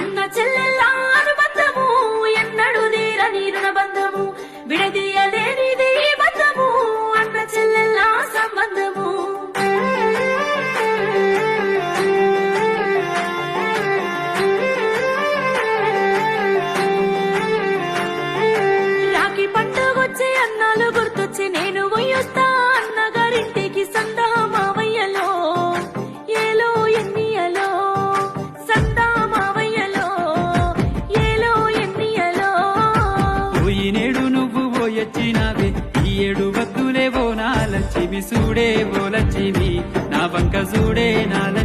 అన్న చెల్లెళ్ళ అనుబంధము ఎన్నడు తీరని రుణబంధము విడదీయలేనిది బంధము అన్న చెల్లెళ్ళ సంబంధము రాఖీ పండుగొచ్చి అన్నాలు గుర్తొచ్చి నేను పోయొస్తా అన్నగారింటికి సందా మావయ్యలో ఏలో ఎన్నియలో సందా మావయ్యలో ఏలో ఎన్నియలో పోయినేడు నువ్వు పోయొచ్చినావే ఈ ఏడు వద్దులే బోనాలచ్చిమి సూడే బోలచ్చిమి నా వంక సూడే నాల